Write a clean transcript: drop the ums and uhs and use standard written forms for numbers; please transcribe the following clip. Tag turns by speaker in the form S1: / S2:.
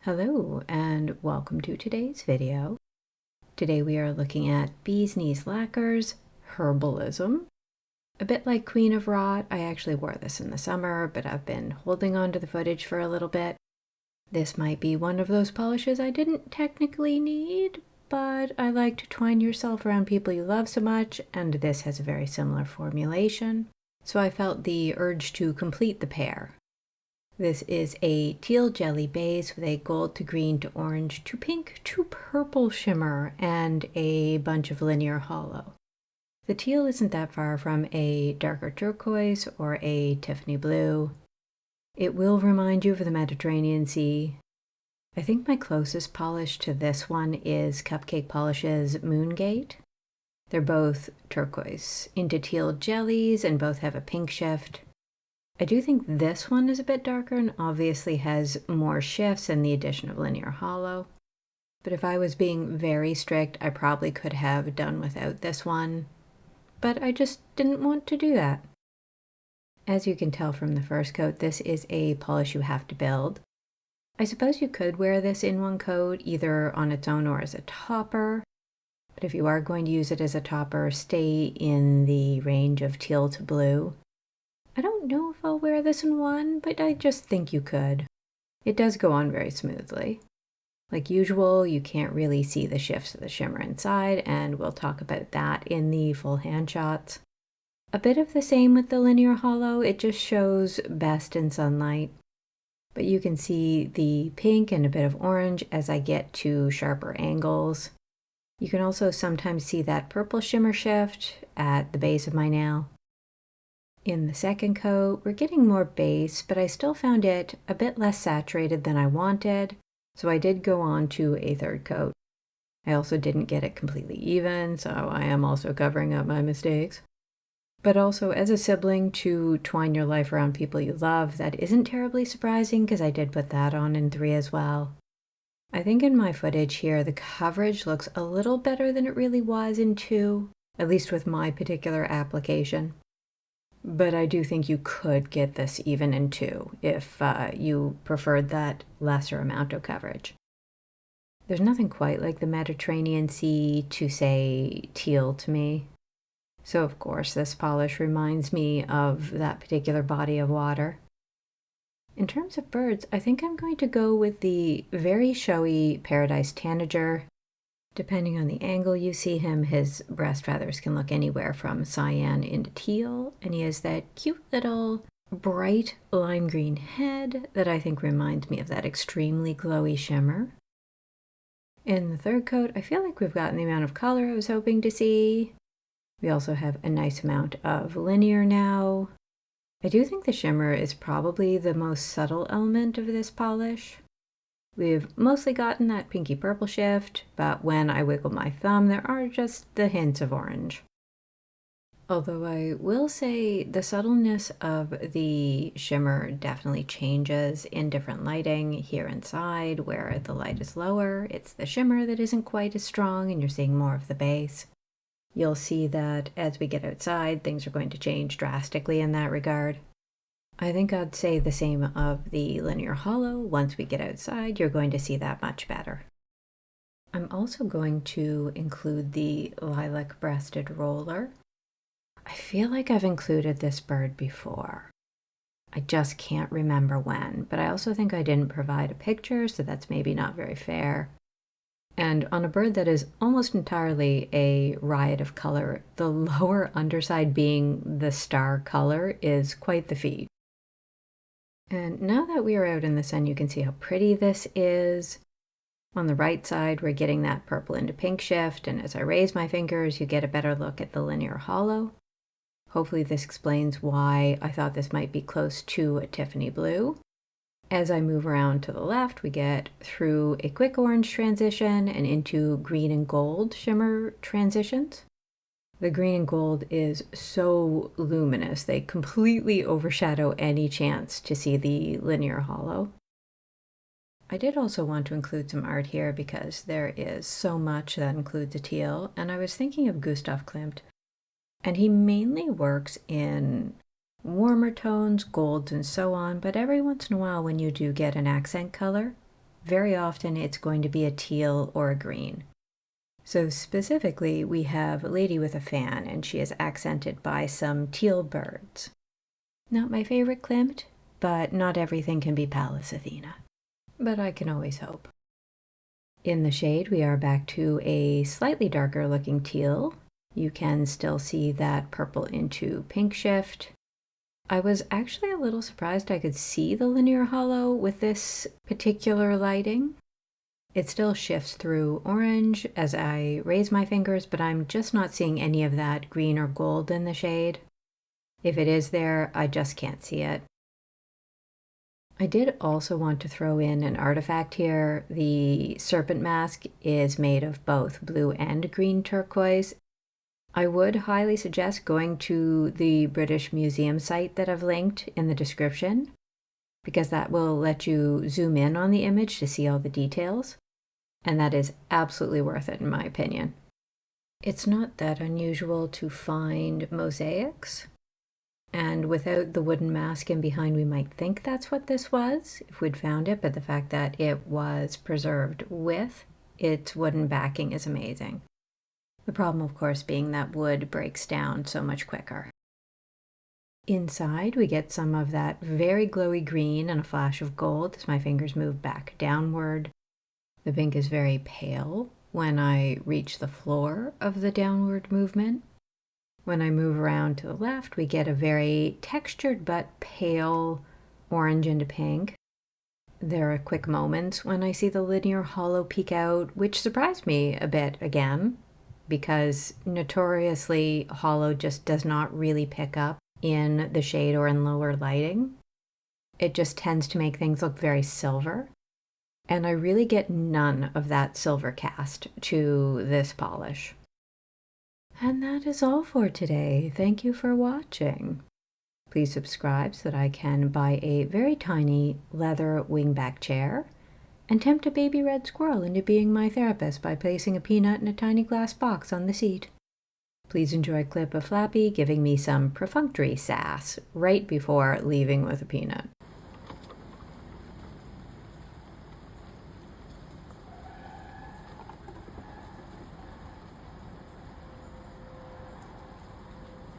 S1: Hello and welcome to today's video. Today we are looking at Bee's Knees Lacquer's Herbalism. A bit like Queen of Rot, I actually wore this in the summer, but I've been holding on to the footage for a little bit. This might be one of those polishes I didn't technically need, but I like to twine yourself around people you love so much, and this has a very similar formulation, so I felt the urge to complete the pair. This is a teal jelly base with a gold to green to orange to pink to purple shimmer and a bunch of linear holo. The teal isn't that far from a darker turquoise or a Tiffany blue. It will remind you of the Mediterranean Sea. I think my closest polish to this one is Cupcake Polish's Moongate. They're both turquoise into teal jellies and both have a pink shift. I do think this one is a bit darker and obviously has more shifts and the addition of linear holo. But if I was being very strict, I probably could have done without this one. But I just didn't want to do that. As you can tell from the first coat, this is a polish you have to build. I suppose you could wear this in one coat, either on its own or as a topper. But if you are going to use it as a topper, stay in the range of teal to blue. I don't know if I'll wear this in one, but I just think you could. It does go on very smoothly. Like usual, you can't really see the shifts of the shimmer inside, and we'll talk about that in the full hand shots. A bit of the same with the linear holo, it just shows best in sunlight. But you can see the pink and a bit of orange as I get to sharper angles. You can also sometimes see that purple shimmer shift at the base of my nail. In the second coat, we're getting more base, but I still found it a bit less saturated than I wanted, so I did go on to a third coat. I also didn't get it completely even, so I am also covering up my mistakes. But also, as a sibling to twine your life around people you love, that isn't terribly surprising because I did put that on in 3 as well. I think in my footage here, the coverage looks a little better than it really was in 2, at least with my particular application. But I do think you could get this even in 2 if you preferred that lesser amount of coverage. There's nothing quite like the Mediterranean Sea to say teal to me. So of course this polish reminds me of that particular body of water. In terms of birds, I think I'm going to go with the very showy Paradise Tanager. Depending on the angle you see him, his breast feathers can look anywhere from cyan into teal, and he has that cute little bright lime green head that I think reminds me of that extremely glowy shimmer. In the third coat, I feel like we've gotten the amount of color I was hoping to see. We also have a nice amount of linear now. I do think the shimmer is probably the most subtle element of this polish. We've mostly gotten that pinky purple shift, but when I wiggle my thumb, there are just the hints of orange. Although I will say the subtleness of the shimmer definitely changes in different lighting. Here inside, where the light is lower, it's the shimmer that isn't quite as strong and you're seeing more of the base. You'll see that as we get outside, things are going to change drastically in that regard. I think I'd say the same of the linear holo. Once we get outside, you're going to see that much better. I'm also going to include the Lilac-breasted Roller. I feel like I've included this bird before. I just can't remember when, but I also think I didn't provide a picture, so that's maybe not very fair. And on a bird that is almost entirely a riot of color, the lower underside being the star color is quite the feat. And now that we are out in the sun, you can see how pretty this is. On the right side, we're getting that purple into pink shift, and as I raise my fingers, you get a better look at the linear holo. Hopefully this explains why I thought this might be close to a Tiffany blue. As I move around to the left, we get through a quick orange transition and into green and gold shimmer transitions. The green and gold is so luminous, they completely overshadow any chance to see the linear holo. I did also want to include some art here because there is so much that includes a teal, and I was thinking of Gustav Klimt, and he mainly works in warmer tones, golds, and so on, but every once in a while when you do get an accent color, very often it's going to be a teal or a green. So specifically, we have a lady with a fan, and she is accented by some teal birds. Not my favorite Klimt, but not everything can be Pallas Athena. But I can always hope. In the shade, we are back to a slightly darker looking teal. You can still see that purple into pink shift. I was actually a little surprised I could see the linear holo with this particular lighting. It still shifts through orange as I raise my fingers, but I'm just not seeing any of that green or gold in the shade. If it is there, I just can't see it. I did also want to throw in an artifact here. The Serpent Mask is made of both blue and green turquoise. I would highly suggest going to the British Museum site that I've linked in the description, because that will let you zoom in on the image to see all the details. And that is absolutely worth it in my opinion. It's not that unusual to find mosaics, and without the wooden mask in behind we might think that's what this was if we'd found it, but the fact that it was preserved with its wooden backing is amazing. The problem, of course, being that wood breaks down so much quicker. Inside we get some of that very glowy green and a flash of gold as my fingers move back downward. The pink is very pale when I reach the floor of the downward movement. When I move around to the left, we get a very textured but pale orange into pink. There are quick moments when I see the linear holo peek out, which surprised me a bit again, because notoriously holo just does not really pick up in the shade or in lower lighting. It just tends to make things look very silver. And I really get none of that silver cast to this polish. And that is all for today. Thank you for watching. Please subscribe so that I can buy a very tiny leather wingback chair and tempt a baby red squirrel into being my therapist by placing a peanut in a tiny glass box on the seat. Please enjoy a clip of Flappy giving me some perfunctory sass right before leaving with a peanut.